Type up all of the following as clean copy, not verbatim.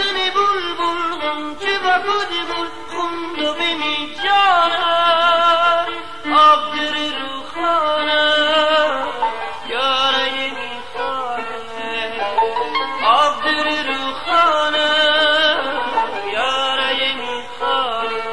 زنی بلبل غنچه و گل خوند و بمی جانم آبدر روخانه یاره میخانه آبدر روخانه یاره میخانه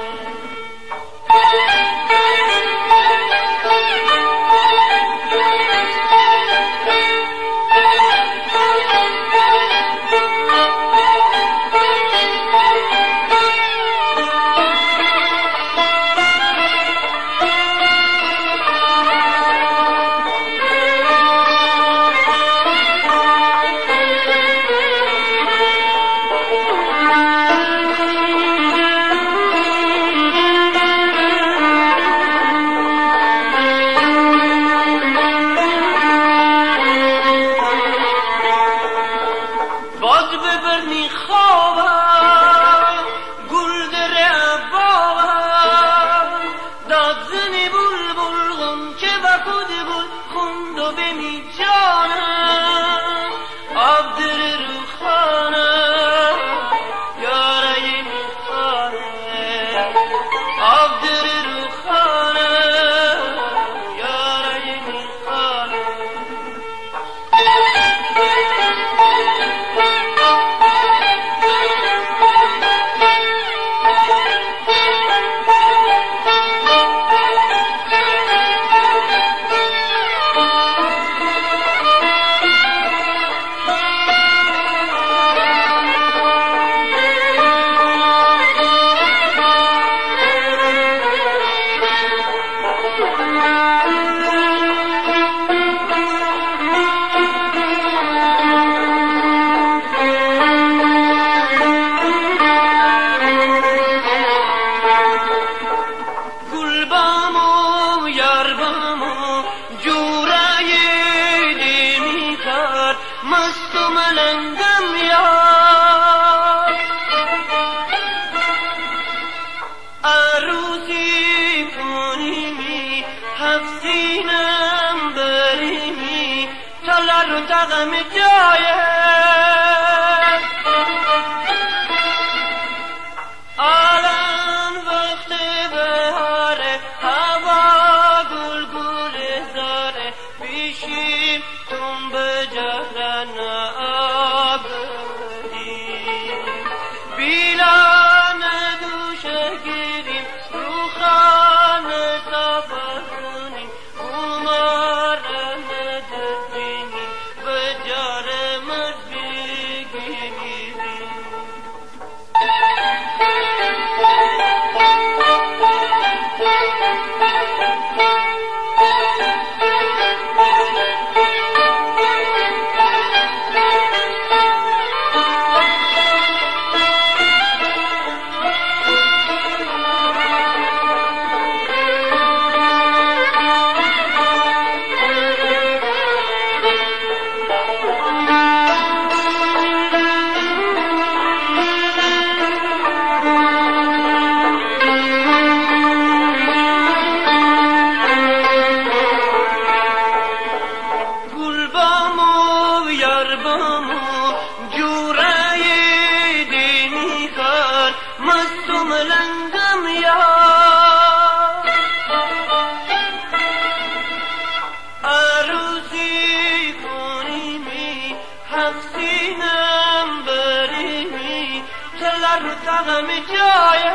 باز ببرنی خوابم گل در باغم داد زنی بلبل غنچه و گل خوند و بمی جانم آب در روخانه یاره میخانه آب در روخانه یاره میخانه مست و ملنگم یار عروسی کنیمی هفسینم بریمی تلر و تغم جایه الان وقت بهاره هوا گل گل زاره بیشیم تون به جهرن آگریم بیلان دوشه گیریم رو خانه سفر کنیم بومارن دردینیم به جاره مرد بگیریم مست و ملنگم یار عروسی کنیمی هفسینم بریمی تلر و تغم جایه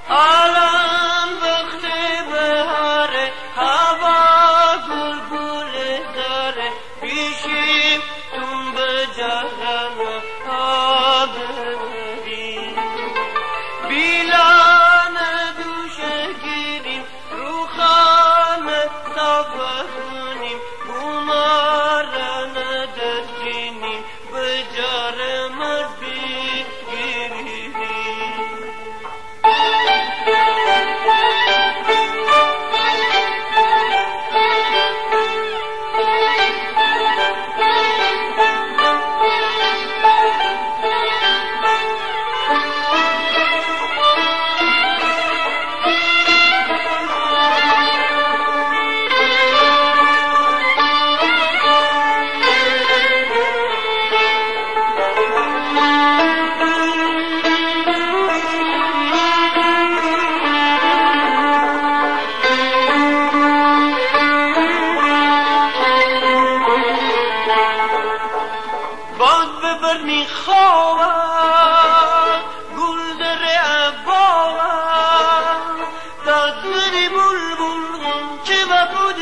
الان وقت بهاره هوا گل گل زاره بیشیم تون به جهنم آبریم بیلان دوشه گیریم رو خانه سفر کنیم بومارن دردینیم به جاره مرد باد ببر میخوابد گل در عبابد داد بری بلبل غنچه و بود